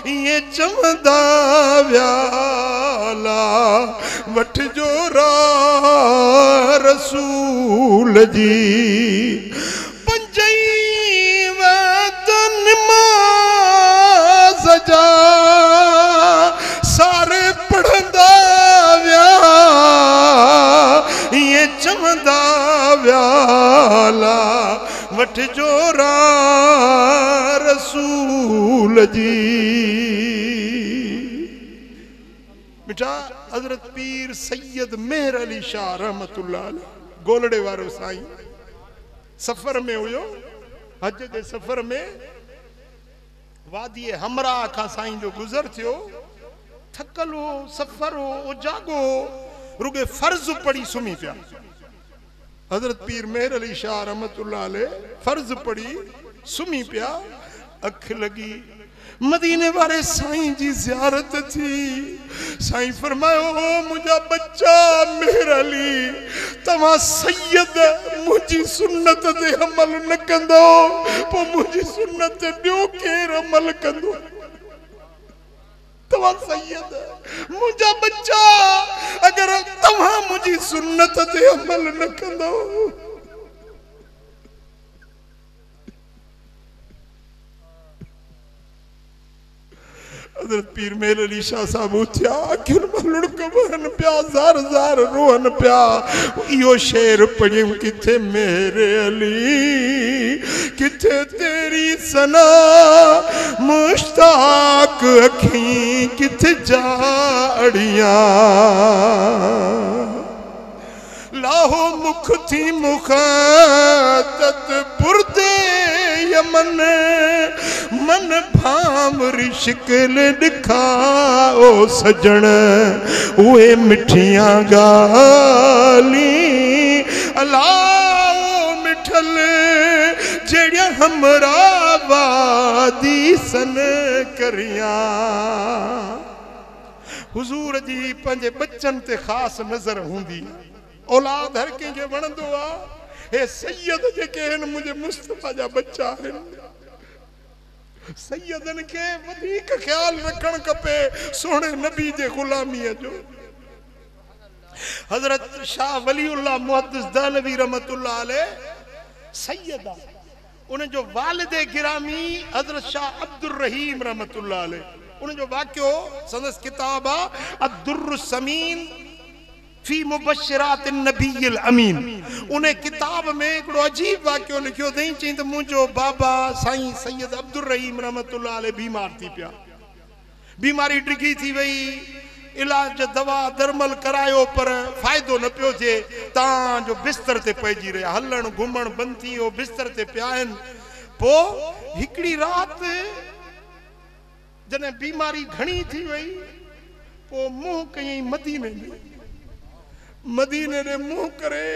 ये चमदा व्याला वठ जोरा रसूल जी पंजई वतन सजा सारे पढ़ंदा व्या ये चमदा व्याला वठ जोरा रसूल जी। मिठा हजरत पीर सैयद मेहर अली शाह रहमतुल्लाह अलैह गोलड़े वारो साईं सफर में हुयो हज के सफर में वादी हमरा का साईं जो गुजर थियो थकल हो सफर हो जागो रुगे फर्ज पढ़ी सुमी पिया। हजरत पीर मेहर अली शाह रहमतुल्लाह अलैह फर्ज पढ़ी सुमी पिया अख लगी मदीने वाले साईं जी ज़ियारत थी। साईं फरमायो मुझा बच्चा मेहर अली तवा सैयद मुझी सुन्नत ते अमल न कंदो पो मुझी सुन्नत ते ॿियो केर अमल कंदो। तवा सैयद मुझा बच्चा अगर तवा मुझी सुन्नत ते अमल न कंदो हजरत पीर मेहर अली शाह साहब उठिया अखियुनि मां लुड़क वहन पिया ज़ार ज़ार रोहन पिया इहो शेर पढ़ियऊं किथे मेरे अली किथे तेरी सना मुश्ताक अखी किथे जाड़ियां लाहो मुख थी मुखातत बुरदे यमन मन भामरी शिकल दिखाओ सजन उए मिठियां गाली अलाओ मिठल जेड़िया हमरा वादी सन करिया। हुजूर जी पंजे बच्चन ते खास नजर हुंदी औलाद हर कंहिंखे वणंदो आहे हे सैयद जेके आहिनि मुंहिंजे मुस्तफ़ा जा बच्चा आहिनि सैयदन के वधीक ख्याल रखण खपे सोने नबी जे गुलामीअ जो। हजरत शाह वलीउल्लाह मुहद्दिस दहलवी रहमतुल्लाह अलैह सैयद उन जो वालिदे गिरामी हजरत शाह अब्दुर रहीम रहमतुल्लाह अलैह उन जो वाक़ियो संदस किताब आहे अद्दुर्र समीन फी मुबश्शिरात नबील अमीन उन्हें किताब में एक अजीब वाक्य लिखियो थी चई तो मुझो बाबा साईं सैयद अब्दुर रहीम रहमतुल्लाह अलैह बीमार थी पिया बीमारी डिगी थी वही इलाज दवा दरमल करायो पर फायदो न पियो थे तां जो बिस्तर ते पइजी रहा हलण घुमण बंद थी वो बिस्तर ते पिया आहिनि पो हिकड़ी रात जने बीमारी घणी थी वही पो मुंह कई मदीने में मदीने ने मुंह करे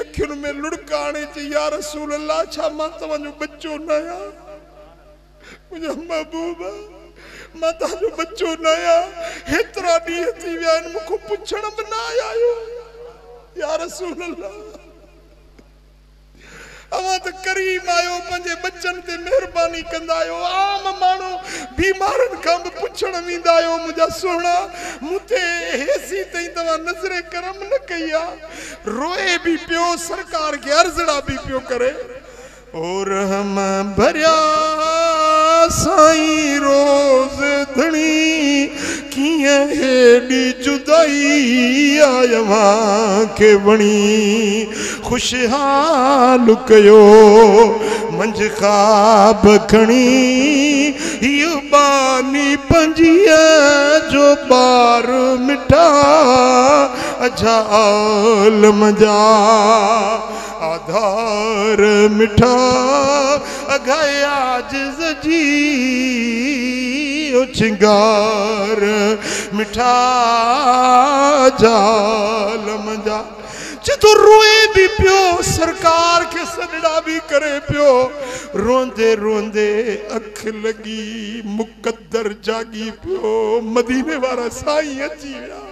अखियुनि में लुड़काने ची या रसूल अल्लाह छा मां तव्हांजो बच्चो न आहियां मुंहिंजा महबूब मां तव्हांजो बच्चो न आहियां हेतिरा ॾींहं थी विया आहिनि मूंखे पुछण बि न आया आहियो या रसूल अल्लाह अवां त करीम आयो पंहिंजे बच्चन ते मेहरबानी कंदा आहियो आम माण्हू बीमारनि खां बि पुछण वेंदा आहियो मुंहिंजा सोना मूंते हेसी ताईं तव्हां नज़रे करम न कई आहे रोए बि पियो सरकार खे अर्ज़ड़ा बि पियो करे और हम भरिया साईं रोज़ धणी कीअं हेॾी जुदाई आयवां खे वणी खुशहाल कयो मंझ ख़्वाब खणी हीअ बानी पंजीअ जो ॿार मिठा अछा आलम जा आधार मिठा अघाए आजिज़ जी चिंगार मिठा जालम जा जदों रोए भी पियो सरकार के सजड़ा भी करे पियो रोंदे रोंदे अख लगी मुकद्दर जागी पियो मदीने वाला साईं अची विया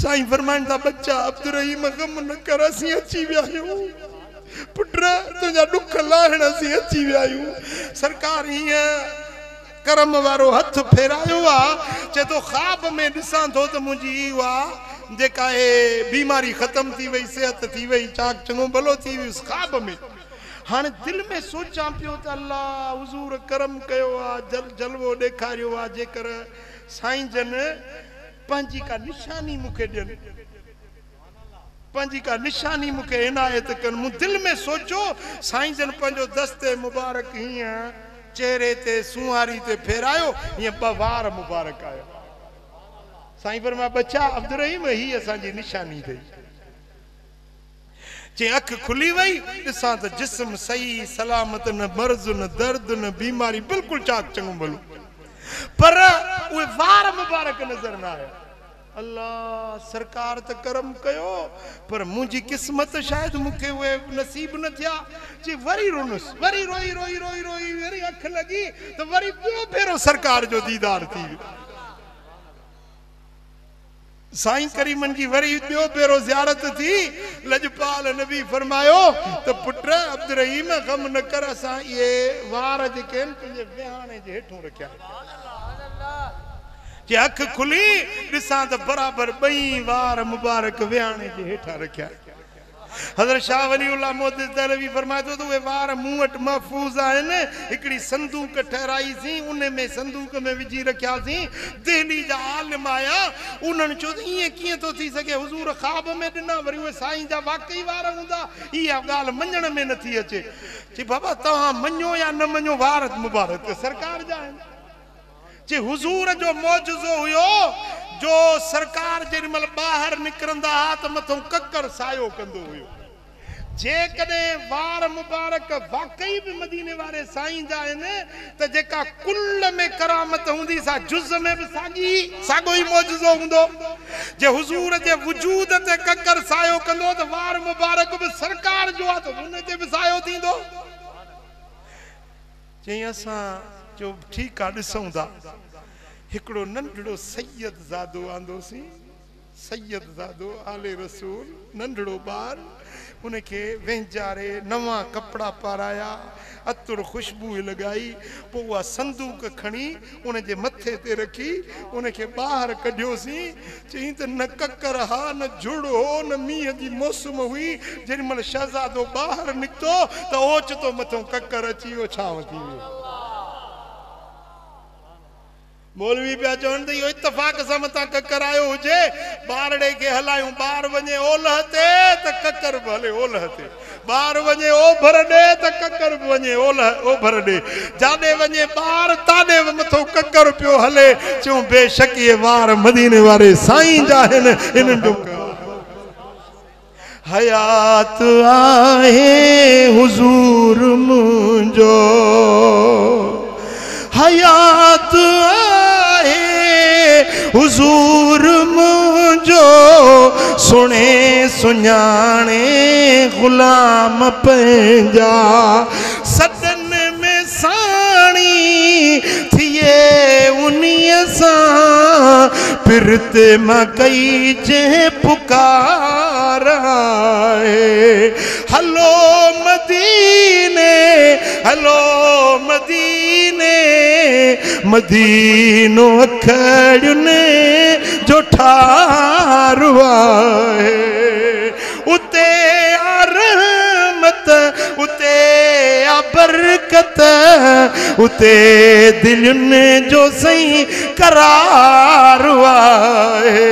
साईं फरमाइन था बच्चा अब्दुर रहीम गम न कर असीं अची विया आहियूं पुट तुंहिंजा दुख लाहिण असीं अची विया आहियूं सरकार हीअं करम वारो हथ फेरायो आ चे तो ख्वाब में दिसां तो त मुंजी वा जेका है बीमारी खत्म थी वई सेहत थी वई चाक चंगो भलो थी वई उस ख्वाब में हाँ दिल में सोचा पियो त अल्लाह हुजूर करम कयो आ जलवो ॾेखारियो आ जेकर साईं जन पंहिंजी का निशानी मूंखे ॾियनि पंहिंजी का निशानी मूंखे इनायत कनि मूं दिल में सोचो साईं जन पंहिंजो दस्ते मुबारक हीअं चेहरे ते सुहारी ते फेरायो हीअं ॿ वार मुबारक आया साईं फरमा बच्चा अब्दुल रहीम ही असांजी निशानी थी जे अख खुली वई ॾिसां त जिस्म सही सलामत न मर्ज़ न दर्द न बीमारी बिल्कुलु चाक चङो भलो पर उहे वार मुबारक नज़र न आया अल्लाह सरकार त करम कयो पर मुंहिंजी क़िस्मत शायद मूंखे उहे नसीब न थिया जे वरी रुनस वरी रोई रोई रोई रोई वरी अख लगी त वरी ॿियो भेरो सरकार जो दीदार थी साईं करीमन की वरी ॿियो भेरो ज़ियारत थी लजपाल नबी फरमायो त पुट अब्दुल रहीम गम न कर असां इहे वार जेके आहिनि तुंहिंजे विहाणे जे हेठों रखिया जे अख खुली ॾिसां त बराबरि ॿई वार मुबारक विहाणे जे हेठां रखिया हज़रत शाह वलीउल्लाह मोहद्दिस दहलवी फरमाए थो त उहे वार मूं वटि महफ़ूज़ आहिनि हिकिड़ी संदूक ठहिराईसीं उन में संदूक में विझी रखियासीं दिल्ली जा आलिम आया उन्हनि चयो त ईअं कीअं थो थी सघे हुज़ूर ख़्वाब में ॾिना वरी उहे साईं जा वाक़ई वार हूंदा इहा ॻाल्हि मञण में नथी अचे चई बाबा तव्हां मञो या न मञो वार मुबारक सरकार जा आहिनि जे हुज़ूर जो मौजज़ो हुयो जो सरकार जेॾीमहिल ॿाहिरि निकिरंदा हा त मथां ककर सायो कंदो हुयो जेकॾहिं वार मुबारक वाकई बि मदीने वारे साईं जा आहिनि त जेका कुल में करामत हूंदी सा जुज़ में बि साॻियो ई मौजज़ो हूंदो जे हुज़ूर जे वजूद ते ककर सायो कंदो त वार मुबारक बि सरकार जो आहे त हुन ते बि सायो थींदो चई असां जो ठीकु आहे ॾिसूं था हिकिड़ो नंढड़ो सैयद ज़ादो आंदोसीं सैयद ज़ादो आले रसूल नंढड़ो ॿार उनखे वेंचारे नवां कपिड़ा पाराया अतुर ख़ुशबू लॻाई पोइ उहा संदूक खणी उनजे मथे ते रखी उनखे ॿाहिरि कढियोसीं चई त न ककर हा न जुड़ हो न मींहं जी मौसम हुई जेॾीमहिल शहज़ादो ॿाहिरि निकितो त ओचितो मथां ककर अची वियो छांव थी वियो मौलवी पिया चवनि त इहो इत्तफ़ाक़ सां मथां ककर आयो हुजे ॿारड़े खे हलायूं ॿार वञे ओलह ते त ककर बि हले ओलह ते ॿार वञे ओभर ॾे त ककर बि वञे ओभर ॾे जाॾे वञे ॿार ताॾे बि मथां ककर पियो हले चयूं बेशक इहे वार मदीने वारे साईं जा आहिनि इन्हनि जो हयात आहे हुज़ूर मुंहिंजो हयात हुज़ूर मुंहिंजो सुणे सुञाणे ग़ुलाम पंहिंजा सदन में साणी थिए उन्हीअ सां पिरत मां कई जंहिं पुकार आहे हलो मदीने हलो मदीने मदीनो अखड़ियुनि जो ठारो आहे उते आ रहमत उते आ बरकत उते दिलुनि जो सही करार आहे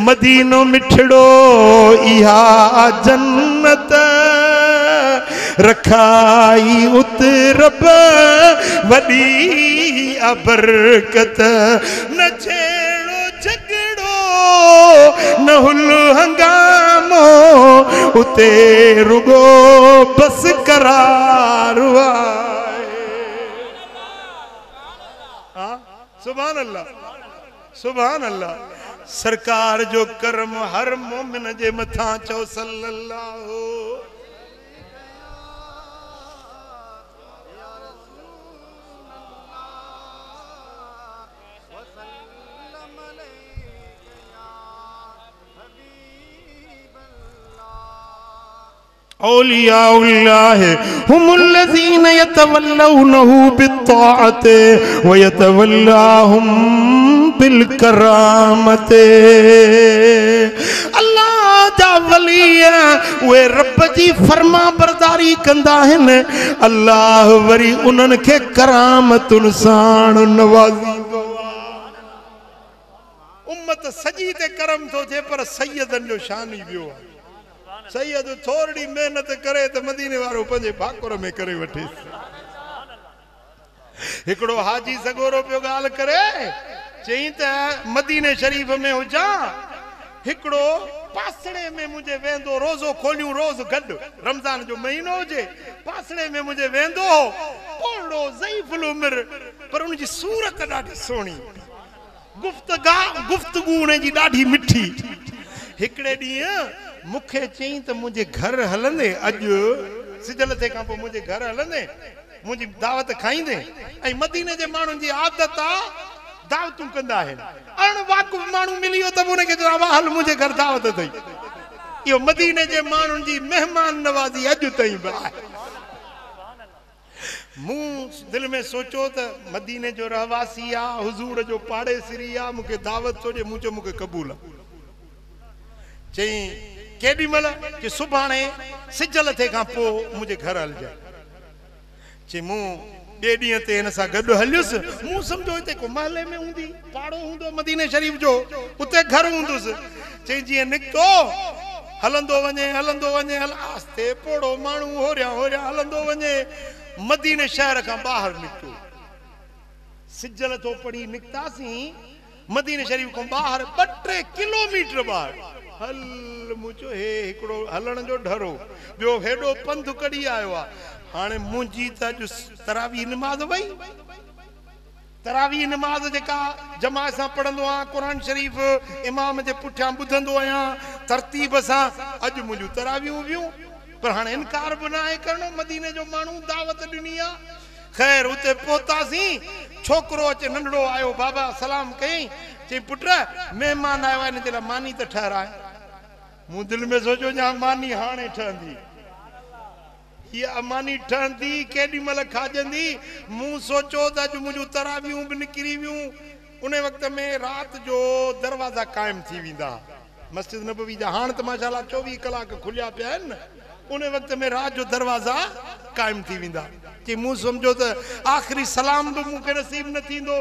मदीनो मिठड़ो इहा जन्नत रखाई उत रब वॾी अबरकत न छेड़ो झगड़ो न हुल हंगामो उते रुगो बस करार सुभान अल्लाह सुभान अल्लाह सरकार जो करम हर मोमिन जे मथां चओ सल्लल्लाहु औलियाउल्लाह हुमुल्लज़ीन यतवल्लौनहु बित्ताअति व यतवल्लाहुम बिलकरामति। अल्लाह जा वली वे रब जी फरमा बरदारी कंदा हन, अल्लाह वरी उन्हनि खे करामतुन साण नवाज़ींदो। उम्मत सजी ते करम थो थिए पर सैयदनि जो शान ई ॿियो आहे। सैयद थोड़ी मेहनत करे तो मदीने वारो पंजे भाकुर में करे वठे। हिकड़ो हाजी सगोरो पियो गाल करे, चई त मदीने शरीफ में हुजा, हिकड़ो पासड़े में मुझे वेंदो, रोजो खोलियूं रोज गड, रमजान जो महीनो हुजे, पासड़े में मुझे वेंदो, पोड़ो ज़ईफ़ुल उम्र, पर उनजी सूरत ॾाढी सोहणी, गुफ्तगू उनजी ॾाढी मिठी। हिकड़े ॾींहुं मुखे चई त मुझे घर हलंदे, अॼु सिजल थे खां पोइ मुझे घर हलंदे, मुझी दावत खाईंदे। ऐं मदीने जे माण्हुनि जी आदत आहे दावतूं कंदा आहिनि। अण वाक़ुफ़ माण्हू मिली वियो त उनखे चयो वाह हल मुझे घर दावत अथई। इहो मदीने जे माण्हुनि जी महिमान नवाज़ी अॼु ताईं बि आहे। मूं दिल में सोचो त मदीने जो रहवासी आहे, हुज़ूर जो पाड़ेसिरी आहे, मूंखे दावत थो ॾे। मूं चयो मूंखे क़बूल आहे। चई केॾी महिल कि सुभाणे सिजल थे खां पोइ मुंहिंजे घर हलजांइ। चई मूं ॿिए ॾींहं ते हिन सां गॾु हलियुसि। मूं सम्झो हिते को महले में हूंदी, पाड़ो हूंदो मदीने शरीफ जो, उते घर हूंदुसि। चई जीअं निकितो हलंदो वञे आस्ते पोड़ो माण्हू होरियां हलंदो वञे, मदीने शहर खां ॿाहिरि निकितो। सिजल तो पड़ी निकितासीं मदीने शरीफ खां ॿाहिरि 2-3 किलोमीटर ॿाहिरि। हल मुझो हे हिकड़ो हलण जो डरो, ॿियो हेॾो पंध कढी आयो आहे। हाणे मुंहिंजी त अॼु तरावी नमाज़ वई, तरावी नमाज़ जेका जमात सां पढ़ंदो आहियां, क़ुरान शरीफ़ इमाम जे पुठियां ॿुधंदो आहियां तरतीब सां, अॼु मुंहिंजूं तरावियूं वियूं। पर हाणे इनकार बि न आहे करणो, मदीने जो माण्हू दावत ॾिनी आहे। ख़ैर उते पहुतासीं, छोकिरो अचे नंढड़ो आयो, बाबा सलाम कयईं, चई पुट महिमान आयो आहे, हिन जे लाइ मानी त ठहराए। मूं दिल में सोचियो या मानी हाणे ठहंदी, हीअ मानी ठहंदी केॾी महिल खाजंदी। मूं सोचियो त अॼु मुंहिंजूं तरावियूं बि निकिरी वियूं। उन वक़्त में राति जो दरवाज़ा क़ाइमु थी वेंदा मस्जिद नबवी जा। हाणे त माशाअल्लाह 24 कलाक खुलिया पिया आहिनि न, उन वक़्त में राति जो दरवाज़ा क़ाइमु थी वेंदा। कि मूं सम्झो त आख़िरी सलाम बि मूंखे नसीब न थींदो।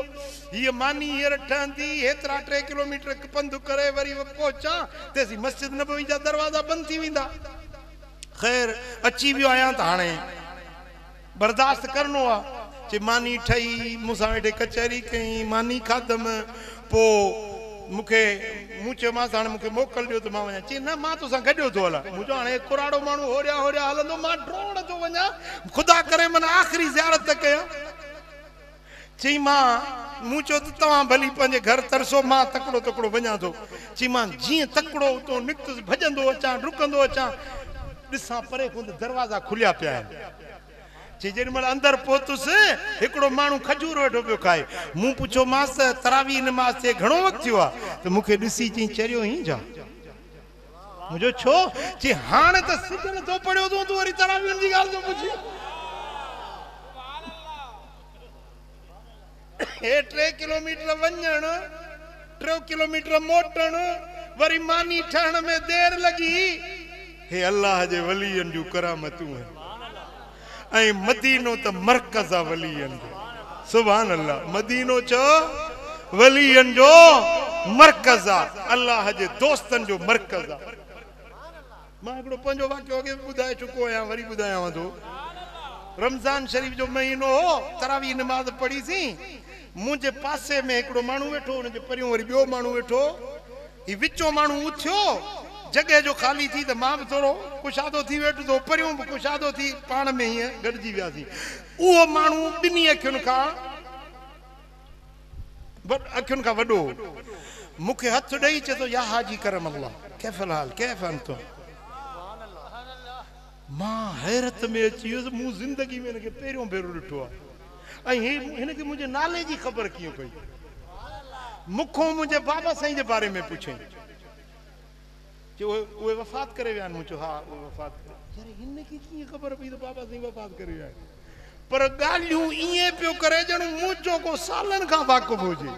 हीअ मानी हींअर ठहंदी, हेतिरा 3 किलोमीटर पंधु करे वरी पहुचां तेसीं मस्जिद नबवी जा दरवाज़ा बंदि थी वेंदा। ख़ैर अची वियो आहियां त हाणे बर्दाश्त करणो आहे। चई मानी ठही, मूंसां वेठे कचहरी कई, मानी खाधमि। पोइ मूं चयोमांसि हाणे मूंखे मोकल ॾियो त मां वञा। चई न मां तोसां गॾियो थो हलां। मूं चयो हाणे कुराड़ो माण्हू होरियां हलंदो, मां ड्रोण थो वञा, ख़ुदा करे माना आख़िरी ज़ियारत त कयां। चई मूं चयो त तव्हां भली पंहिंजे घर तरसो, मां तकिड़ो वञा थो। चई मां जीअं तकिड़ो उतो निकितुसि, भॼंदो अचां, डुकंदो अचां, ॾिसां परे खां दरवाज़ा खुलिया पिया आहिनि। चई जेॾी महिल अंदरि पहुतुसि, हिकिड़ो माण्हू खजूर वेठो पियो खाए। मूं पुछियोमांसि त तरावी नमाज़ ते घणो वक़्तु थियो आहे? त मूंखे ॾिसी चई चरियो ई जा। मुंहिंजो छो? चई हाणे त सिजल थो पढ़ियो तूं वरी तरावियुनि जी ॻाल्हि थो पुछी। हे 3 किलोमीटर वञण, 3 किलोमीटर मोटण, वरी मानी ठहण में देर लगी। हे अल्लाह जे वलीअनि जूं करामतूं आहिनि। ऐं मदीनो त मरकज़ आहे वलीअनि जो। सुभान अल्लाह, मदीनो चओ वलीअनि जो मरकज़ आहे, अल्लाह जे दोस्तनि जो मरकज़ आहे। मां हिकिड़ो पंहिंजो वाक़ियो अॻे ॿुधाए चुको आहियां, वरी ॿुधायांव थो। रमज़ान शरीफ जो महीनो हो, तरावी नमाज़ पढ़ीसीं। मुंहिंजे पासे में हिकिड़ो माण्हू वेठो, हुनजे परियूं वरी ॿियो माण्हू वेठो। ही विचो माण्हू उथियो, जॻह जो ख़ाली थी त मां बि थोरो कुशादो थी वेठो, तो परियूं बि कुशादो थी, पाण में हीअं गॾिजी वियासीं। उहो माण्हू ॿिन्ही अखियुनि खां वॾो मूंखे हथ ॾेई चए थो या हाजी करम अल्लाह कैफ़ल हाल कैफ़ अंतुम। मां हैरत में अची वियुसि, मूं ज़िंदगी में हिनखे पहिरियों भेरो ॾिठो आहे। ऐं हिनखे मुंहिंजे नाले जी ख़बर कीअं पई? मूंखां मुंहिंजे बाबा साईं जे बारे में पुछे। उहे वफ़ात करे विया आहिनि। मूं चयो हा उहे वफ़ात करे। यार इनखे कीअं ख़बर पई त बाबा साईं वफ़ात करे आया पर ॻाल्हियूं ईअं पियो करे ॼण मुंहिंजो को सालनि खां वाक़ुफ़ु हुजे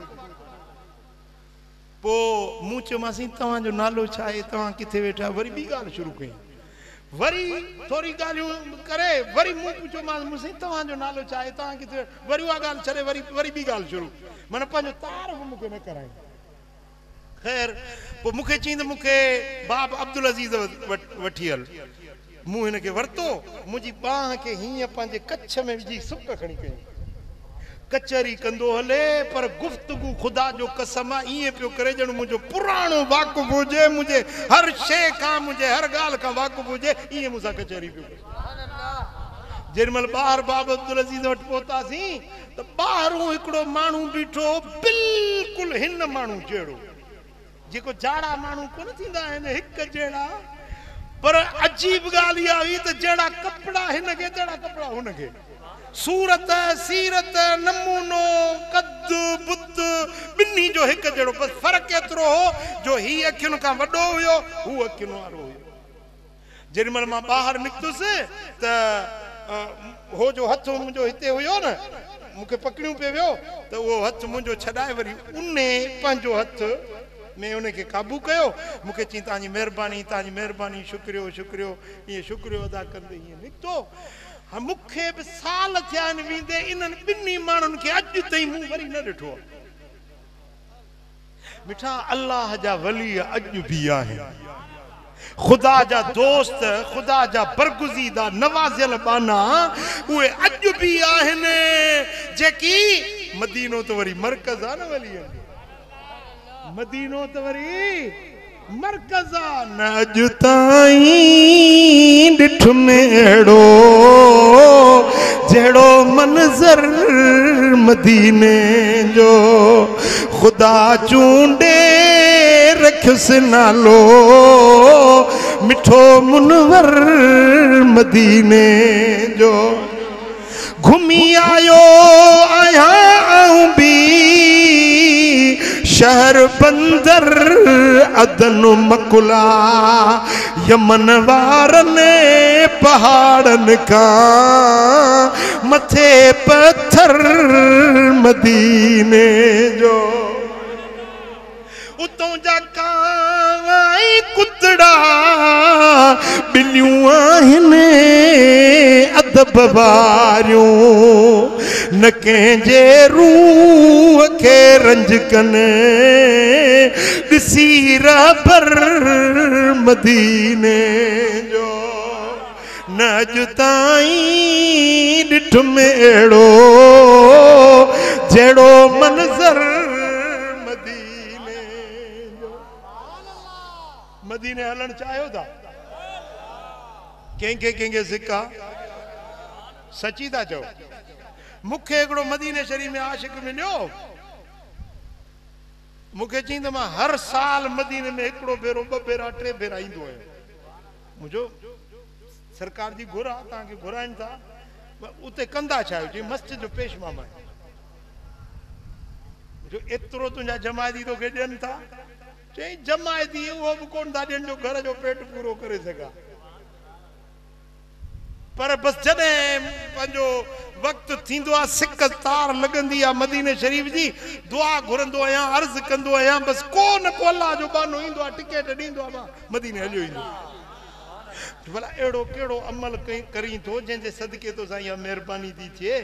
पोइ मूं चयोमांसि तव्हांजो नालो छा आहे तव्हां किथे वेठा वरी ॿी ॻाल्हि शुरू कई वरी थोरी ॻाल्हियूं करे वरी मूं पुछियोमांसि मूंसां तव्हांजो नालो छा आहे तव्हां किथे वरी उहा ॻाल्हि छॾे वरी ॿी ॻाल्हि शुरू माना पंहिंजो तार बि मूंखे न कराई ख़ैर पोइ मूंखे चई त मूंखे बाब अब्दुल अज़ीज़ वठी हल मूं हिनखे वरितो मुंहिंजी बांह खे हीअं पंहिंजे कच्छ में विझी सुक खणी कई कचहरी कंदो हले पर गुफ़्तगू ख़ुदा जो कसम आहे ईअं पियो करे ॼण मुंहिंजो पुराणो वाक़ुफ़ु हुजे मुंहिंजे हर शइ खां मुंहिंजे हर ॻाल्हि खां वाक़ुफ़ु हुजे ईअं मूंसां कचहरी पियो करे जेॾीमहिल ॿाहिरि बाबा अब्दुल अज़ीज़ वटि पहुतासीं त ॿाहिरों हिकिड़ो माण्हू बीठो बिल्कुलु हिन माण्हू जहिड़ो जेको जाड़ा माण्हू कोन थींदा आहिनि हिकु जहिड़ा पर अजीब ॻाल्हि इहा हुई त जहिड़ा कपिड़ा हिनखे तहिड़ा कपिड़ा हुनखे सूरत सीरत नमूनो कद बुत ॿिन्ही जो हिकु जहिड़ो बसि फ़र्क़ु एतिरो हो जो ही अखियुनि खां वॾो हुयो हू अखियुनि वारो हुयो जेॾीमहिल मां ॿाहिरि निकितुसि त हो जो हथु मुंहिंजो हिते हुयो न मूंखे पकड़ियूं पियो वियो त उहो हथु मुंहिंजो छॾाए वरी उन पंहिंजो हथु में उनखे काबू कयो मूंखे चई तव्हांजी महिरबानी शुक्रियो ईअं शुक्रियो अदा कंदे ईअं निकितो मूंखे बि साल थिया आहिनि वेंदे इन्हनि ॿिन्ही माण्हुनि खे अॼु ताईं मूं वरी न ॾिठो आहे मिठा अल्लाह जा वली अॼु बि आहिनि ख़ुदा जा दोस्त ख़ुदा जा बरगुज़ीदा नवाज़ियल बाना उहे अॼु बि आहिनि जेकी मदीनो त वरी मरकज़ आहे न वली मदीनो त वरी मरकज़ आहे न अॼु ताईं ॾिठ में जहिड़ो मंज़र मदीने जो ख़ुदा चूंडे रखियुसि नालो मिठो मुनवर मदीने जो घुमी आयो आहियां बि शहर बंदर अदन मकुला यमन वारने पहाड़न का मथे पत्थर मदीने जो उतों जा काई कुतड़ा बिलियूं आहिनि अदब वारियूं न कंहिंजे रूह खे रंज कनि ॾिसी रहबर मदीने जो न अॼु ताईं ॾिठ में अहिड़ो जहिड़ो मंज़र मदीने जो मदीने हलण चाहियो था कंहिंखे सिका सची था चओ मूंखे हिकिड़ो मदीने शरीफ़ में आशिक मिलियो मूंखे चई त मां हर साल मदीने में हिकिड़ो भेरो ॿ भेरा टे भेरा ईंदो आहियां मुंहिंजो सरकार जी घुर आहे तव्हांखे घुराइनि था उते कंदा छा आहियो चई मस्जिद जो पेश मामा जो एतिरो तुंहिंजा जमायती तोखे ॾियनि था चई जमायती उहो बि कोन था ॾियनि जो घर जो पेट पूरो करे सघां पर बस जॾहिं पंहिंजो वक़्तु थींदो आहे सिक तार लॻंदी आहे मदीने शरीफ़ जी दुआ घुरंदो आहियां अर्ज़ु कंदो आहियां बस को न को अल्लाह जो बानो ईंदो आहे टिकेट ॾींदो आहे मां मदीने हलियो ईंदो भला अहिड़ो कहिड़ो अमल करीं थो जंहिंजे सदके तो साईं इहा महिरबानी थी थिए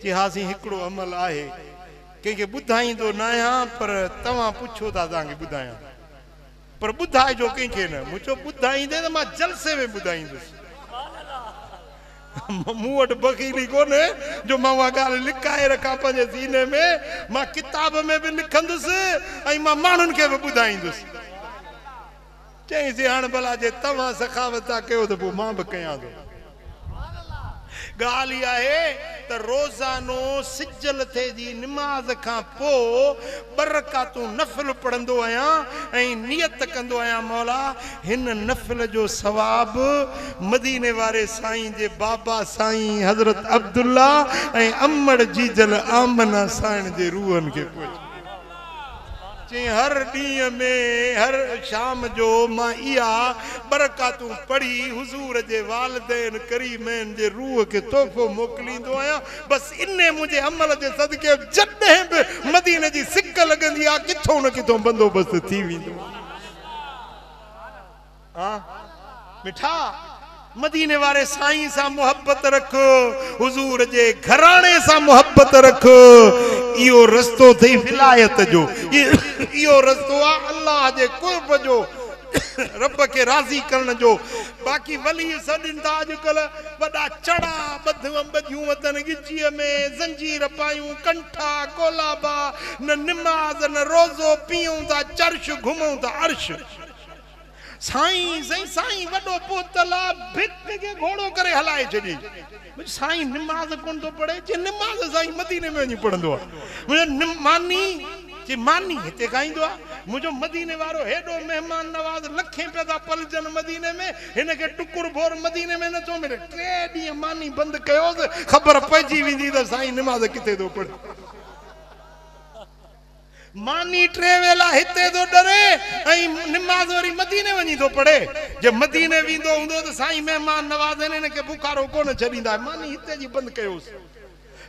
कि हा साईं हिकिड़ो अमल आहे कंहिंखे ॿुधाईंदो न आहियां पर तव्हां पुछो था तव्हांखे ॿुधायां पर ॿुधाइजो कंहिंखे न मुंहिंजो ॿुधाईंदे त मां जलसे में ॿुधाईंदुसि मूं वटि बख़ीली कोन्हे जो मां उहा ॻाल्हि लिकाए रखां पंहिंजे सीने में मां किताब में बि लिखंदुसि ऐं मां माण्हुनि खे बि ॿुधाईंदुसि चईंसि हाणे भला जे तव्हां सखावत था कयो त पोइ मां बि कयां थो ॻाल्हि इहा आहे त रोज़ानो सिजल थे जी निमाज़ खां पोइ 2 रकातूं नफ़िल पढ़ंदो आहियां ऐं नियत कंदो आहियां मौला हिन नफ़िल जो सवाब मदीने वारे साईं जे बाबा साईं हज़रत अब्दुल्ला ऐं अमड़ जीजल आमना साईं जे रूहनि खे पहुचे चे हर डी में हर शाम जो मां इया बरकातू पढ़ी हुजूर जे वालिदैन करीमैन जे रूह के तोहफो मोकलींदो आया। बस इन्ने मुझे अमल जे सदके जॾहिं बि मदीने जी सिक लगंदी आ किथों न किथों बंदोबस्त थी वेंदो। हां मिठा मदीने वाले साईं सा मोहब्बत रख, हुजूर जे घराने सा मोहब्बत रख। इहो रस्तो थई विलायत जो, इहो रस्तो आ अल्लाह जे कुर्ब जो, रब के राज़ी करण जो। बाकी वली सदिंदा अजकल वडा चढ़ा बध अंबजियूं वतन गिजीअ में जंजीर पायूं कंठा कोलाबा न निमाज न रोज़ो पियूं था चर्श घुमूं था अर्श। साईं साईं साईं वडो पोतला भिक के घोड़ो करे हलाए छडी। साईं नमाज कोन तो पढ़े जे नमाज साईं मदीने में वञी पढ़ंदो आहे। मुझे मानी जे मानी हिते गाईंदो आहे। मुझो मदीने वारो हेडो मेहमान नवाज लखे पैदा पलजन मदीने में, हिन के टुकुर भोर मदीने में न तो मिले। 3 ॾींहं मानी बंद कयो खबर पइजी वेंदी त साईं नमाज किथे तो पढ़े। मानी 3 वेला हिते तो डरे ऐं नमाज वरी मदीने वञी तो पढ़े। जे मदीने वेंदो हूंदो त साईं मेहमान नवाज़ हिन के बुखारो कोन छॾींदा। मानी हिते जी बंद कयोसि।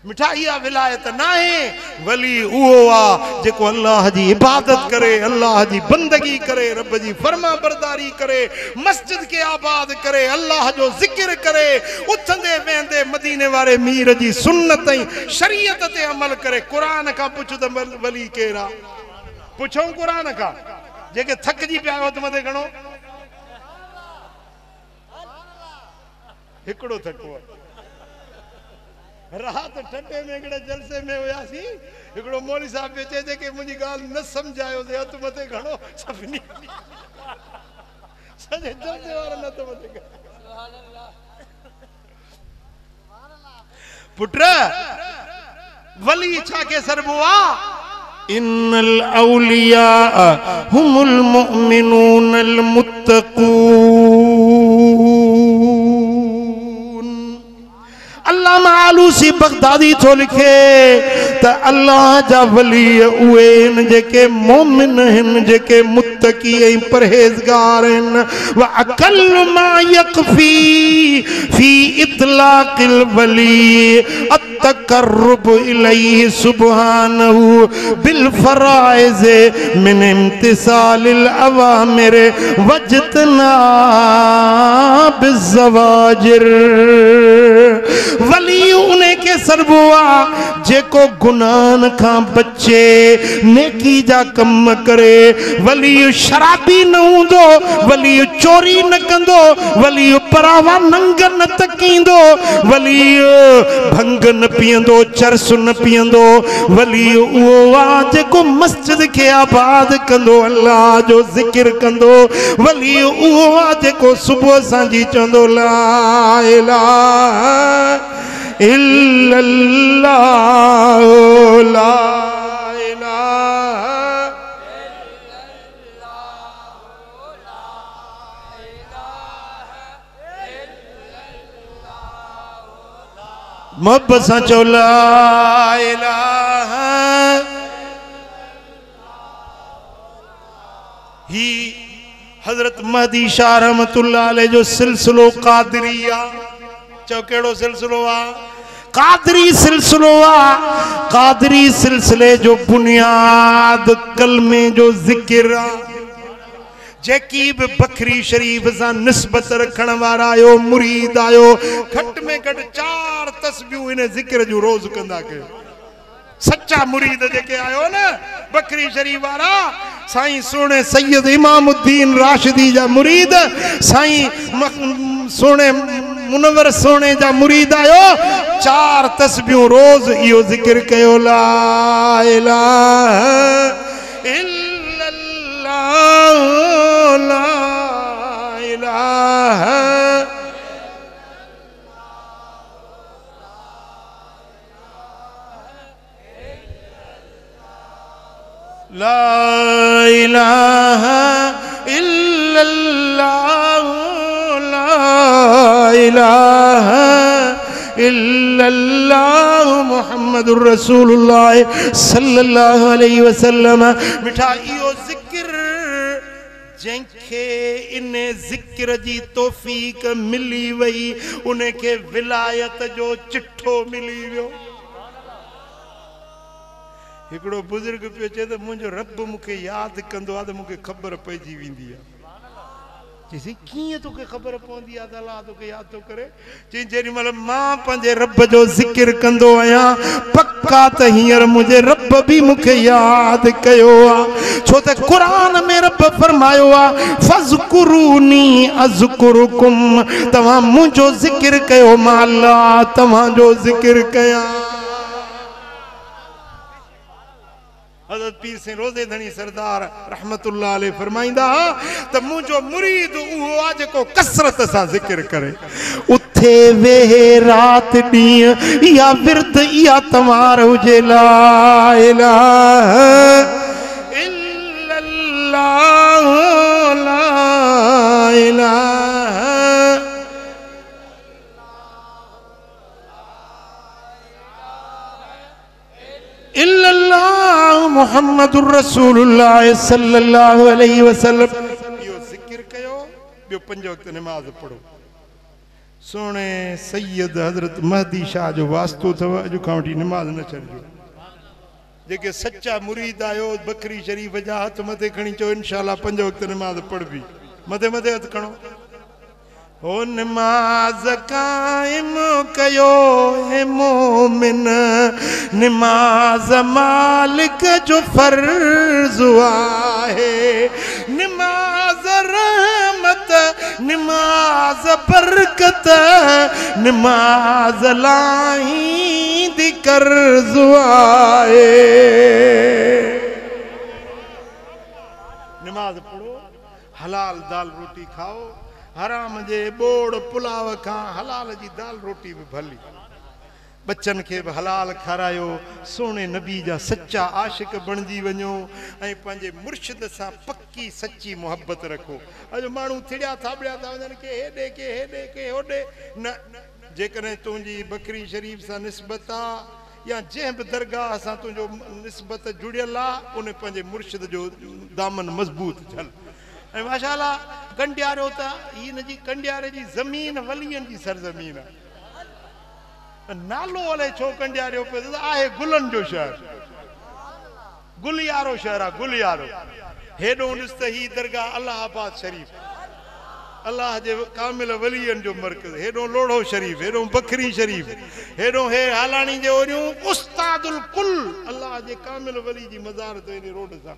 मिठा इहा विलायत नाहे, वली उहो आ जेको अल्लाह जी इबादत करे, अल्लाह जी बंदगी करे, रब जी फर्मा बरदारी करे, मस्जिद के आबाद करे, अल्लाह जो जिक्र करे, उथंदे वेंदे मदीने वाले मीर जी सुन्नत ऐं शरीयत ते अमल करे। कुरान का पुछ त वली केरा पुछूं कुरान का जेके थकजी पिया आहियो त मथे घणो हिकिड़ो थको रात ठंडे में हिकिड़े जलसे में हुयासीं। हिकिड़ो मौलवी साहब पे चए कि मुंहिंजी ॻाल्हि न सम्झायो से हथ मथे घणो सभिनी सॼे जलसे वारा न त मथे पुट वली छा के सरबो आ। इन्नल औलिया हुमुल मुमिनूनल मुत्तकून। अल्लामा आलूसी बगदादी तो लिखे त अल्लाह जा वली उहे इन जेके मोमिन हिन, जेके मुत्तकी ऐं परहेज़गार हिन। व अकल मा यकफी फी इतलाक़िल वली अतक़र्रुब इलैहि सुब्हानहु बिल फराइज़ मिन इम्तिसालिल अवामिर वज्तनाब ज़वाजिर। वली उन्हें के सरबुआ जेको गुनाहन का बचे, नेकी जा कम करे। वली शराबी न हूंदो, वली चोरी न कंदो, वली परावा नंग न तकींदो, वली भंग न पींदो, चरस न पींदो। वली उहो आ जेको मस्जिद के आबाद कंदो, अल्लाह जो जिक्र कंदो। वली उहो आ जेको सुबह सांझी चंदो ला इलाहा इल्लल्लाह ला इलाहा मोहब्बत सां चओ ला इलाहा। ही हजरत महदी शाह रहमतुल्लाह अलैह जो सिलसिलो कादरिया। चओ केड़ो सिलसिलो आ? कादरी सिलसिलो आ। कादरी सिलसिले जो बुनियाद कलमे जो जिक्र आ। जेकी भी बकरी शरीफ से निस्बत रखण वारा आयो, मुरीद आयो, घट में घट 4 तस्बीहूं इन जिक्र जो रोज कंदा कयो। सच्चा मुरीद जेके आयो न बकरी शरीफ वारा, साईं सोने सैयद इमामुद्दीन राशिदी जा मुरीद, साईं सोने मुनवर सोने जा मुरीद आयो, 4 तस्बीहूं रोज इहो जिक्र कयो ला इलाहा इल्लल्लाह ला इलाहा ला इलाहा इल्लल्लाह ला इलाहा इल्लल्लाह मुहम्मद मुहम्मदुर रसूलुल्लाह सल्लल्लाहु अलैहि वसल्लम। मिठा इहो ज़िक्र जंखे इन ज़िक्र जी तौफीक मिली वई उनके विलायत जो चिट्ठो मिली वियो। हिकिड़ो बुजुर्ग पियो चए त मुंहिंजो रब मूंखे यादि कंदो आहे त मूंखे ख़बर पइजी वेंदी आहे। चईसीं कीअं तोखे ख़बर पवंदी आहे त अलाह तोखे यादि थो करे? चई जेॾी महिल मां पंहिंजे रब जो ज़िक्र कंदो आहियां पक्का त हींअर मुंहिंजे रब बि मूंखे यादि कयो आहे। छो त क़ुरान में रब फरमायो आहे फज़कुरूनी अज़कुरुकुम, तव्हां मुंहिंजो ज़िक्र कयो मां अलाह तव्हांजो ज़िक्र कयां। हज़रत पीर सिंह रोज़े धणी सरदार रहमतुल्लाह अलैह फरमाईंदा त मुंहिंजो मुरीद उहो आहे जेको कसरत सां ज़िक्र करे। उथे वेहे रात ॾींहुं इहा विर्त इहा तवार हुजे ला इलाहा इल्लल्लाह ला इलाहा इल्लल्लाह मुहम्मदुर रसूलुल्लाह सल्लल्लाहु अलैहि वसल्लम। यो ज़िक्र कयो, ॿियो 5 वक्त नमाज पढ़ो। सोने सैयद हज़रत महदी शाह जो वास्तो अथव अॼु खां वठी नमाज न छॾिजो। जेके सच्चा मुरीद आहियो बकरी शरीफ़ जा हथ मथे खणी चओ इंशाअल्लाह 5 वक्त नमाज पढ़बी। मथे मथे हथ खणो। ओ नमाज कायम कयो हे मोमिन, नमाज मालिक जो फर्ज आहे। नमाज रहमत, नमाज बरकत, नमाज लाहींदी कर्ज आहे। नमाज पढ़ो, हलाल दाल रोटी खाओ, हराम जे बोड़ पुलाव खां हलाल जी दाल रोटी भी भली। बच्चन के भी हलाल खारायो। सोने नबी जा सच्चा आशिक बणजी वञो ऐं पंहिंजे मुर्शिद सां पक्की सच्ची मोहब्बत रखो। अॼु माण्हू थिड़िया थाबड़िया था वञनि के हेॾे के हेॾे के होॾे न। जेकॾहिं तुंहिंजी बकरी शरीफ़ सां निस्बत आहे या जंहिं बि दरगाह सां तुंहिंजो निस्बत जुड़ियल आहे उन पंहिंजे मुर्शिद जो दामन मज़बूत झल। ऐं माशाअल्लाह कंडियारो त हिन जी कंडियारे जी ज़मीन वलियनि जी सरज़मीन आहे। नालो अलाए छो कंडियारियो पियो आहे गुलनि जो शहर, गुलियारो शहर आहे गुलियारो। हेॾो ॾिस त ही दरगाह अलाहाबाद शरीफ़ अल्लाह जे कामिल वलियनि जो मर्कज़। हेॾो लोढ़ो शरीफ़, हेॾो बकरी शरीफ़, हेॾो हे हालाणी जे ओरियूं उस्तादुल कुल अल्लाह जे कामिल वली जी मज़ार ते इन रोड सां।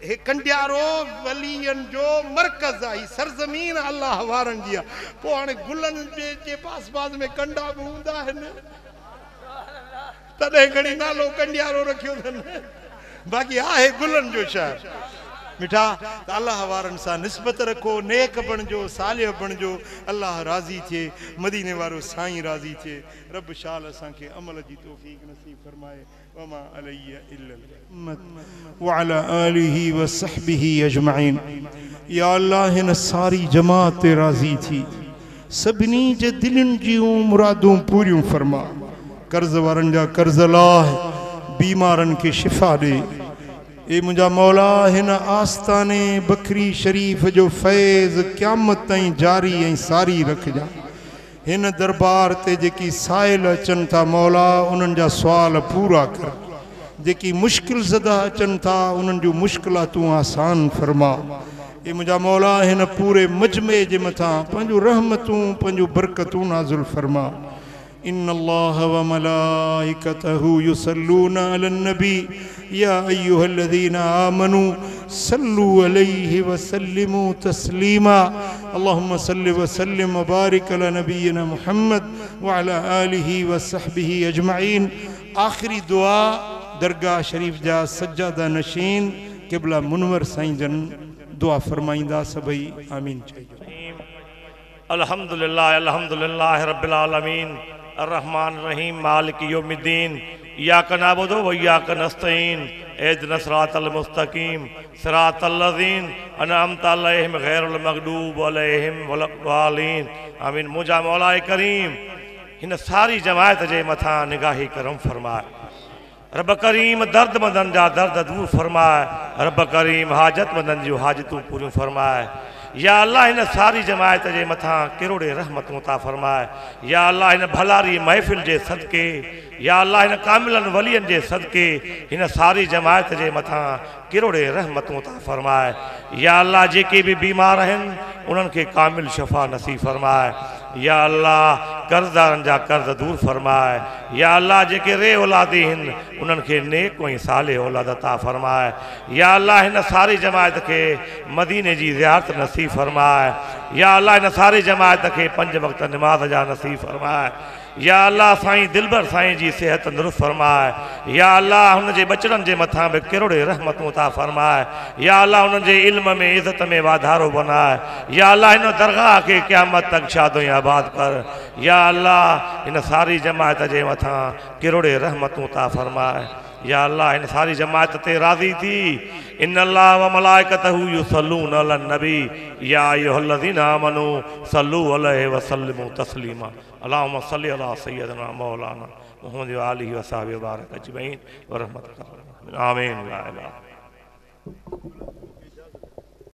हे कंडियारो वलियन जो मरकज़ आहे, सरज़मीन अल्लाह वारन जी आहे। पोइ हाणे गुलनि जे पास पास में कंडा बि हूंदा आहिनि तॾहिं घणी नालो कंडियारो रखियो अथनि। बाक़ी आहे गुलनि जो शहर। मिठा त अल्लाह वारनि सां निस्बत रखो, नेक बणिजो, सालिह बणिजो। अल्लाह राज़ी थिए, मदीने वारो साईं राज़ी थिए। रब शाल असांखे अमल जी तौफ़ीक़ नसीब फरमाए। वमा अलैया इल्लल उम्मत व अला आलिहि व सहबिहि अजमईन। या अल्लाह हिन सारी जमात ते राज़ी थी, सभिनी जे दिलनि जूं मुरादूं पूरियूं फरमा। कर्ज़ वारनि जा कर्ज़ लाह, बीमारनि खे शिफ़ा ॾे। ए मुंहिंजा मौला हिन आस्ताने बकरी शरीफ़ जो फैज़ क़यामत ताईं जारी ऐं सारी रखिजा। हिन दरबार ते जेकी साइल अचनि था मौला उन्हनि जा सुवाल पूरा कर। जेकी मुश्किल ज़दा अचनि था उन्हनि जूं मुश्किलातूं आसान फरमा। ए मुंहिंजा मौला हिन पूरे मजमे जे मथां पंहिंजूं रहमतूं पंहिंजूं बरकतूं नाज़िल फरमा। इन्नल्लाह व मलाइकतहू युसल्लूना अलन नबी या अय्युहल्लज़ीना आमनू सल्लू अलैहि व सल्लिमू तस्लीमा। अल्लाहुम्मा सल्लि व सल्लिम व बारिक अला नबीना मुहम्मद व अला आलिहि व सहबिहि अजमईन। आखिरी दुआ दरगाह शरीफ जा सज्जादा नशीन क़िबला मुनवर साईं जन दुआ फरमाईंदा। सभई आमीन चइजो। अल्हम्दुलिल्लाह अल्हम्दुलिल्लाह रब्बिल आलमीन अर्रहमान रहीम मालिक यौमिद्दीन इय्याका नअबुदु व इय्याका नस्तईन इहदिना सिरातल मुस्तकीम सिरातल लज़ीन अनअमता अलैहिम गैरुल मग़दूब अलैहिम वलद्दालीन आमीन। मुझा मौला करीम इन सारी जमायत जे मथा निगाही करम फरमाए। रब करीम दर्दमंदन जा दर्द दूर फरमाए। रब करीम हाजतमंदन जूं हाजतूं पूरियूं फरमाए। या अल्लाह इन सारी जमायत जे मथा किरोड़े रहमतूं ता फरमाए। या अल्लाह इन भलारी महफ़िल जे सदके, या अल्लाह इन कामिलन वलियन जे सदके इन सारी जमायत जे मथा किरोड़े रहमतूं ता फरमाए। या अल्लाह जेके भी बीमार आहिनि उन्हनि खे कामिल शफ़ा नसीब फरमाए। या अल्लाह कर्ज़दारनि जा कर्ज़ दूर फरमाए। या अल्लाह जेके रे औलादी आहिनि उन्हनि खे नेक ऐं साले औलाद अता फरमाए। या अल्लाह हिन सारी जमायत खे मदीने जी ज़ियारत नसीब फरमाए। या अल्लाह इन सारी जमायत खे 5 वक्त नमाज जा नसीब फरमाए। या अल्लाह साईं दिलबर साईं जी सेहत दुरुस्त फरमाए। या अल्लाह हुन जे बचड़नि जे मथां बि किरोड़े रहमतूं ता फरमाए। या अल्लाह हुननि जे इल्म में इज़त में वाधारो बनाए। या अल्लाह हिन दरगाह खे क़यामत तक शादो आबाद कर। या अल्लाह इन सारी जमायत जे मथां किरोड़े रहमतूं ता फरमाए। या अल्लाह इन सारी जमायत ते राज़ी थी। इन्नल्लाह व मलाइकतहू युसल्लूना अलन नबी या अय्युहल्लज़ीना आमनू सल्लू अलैहि व सल्लिमू तस्लीमा। अल्लाहुम्मा सल्लि अला सय्यदिना मौलाना मुहम्मद व आलिहि व सहबिहि व बारिक अजमईन व रहमतुल्लाह आमीन। ला इलाहा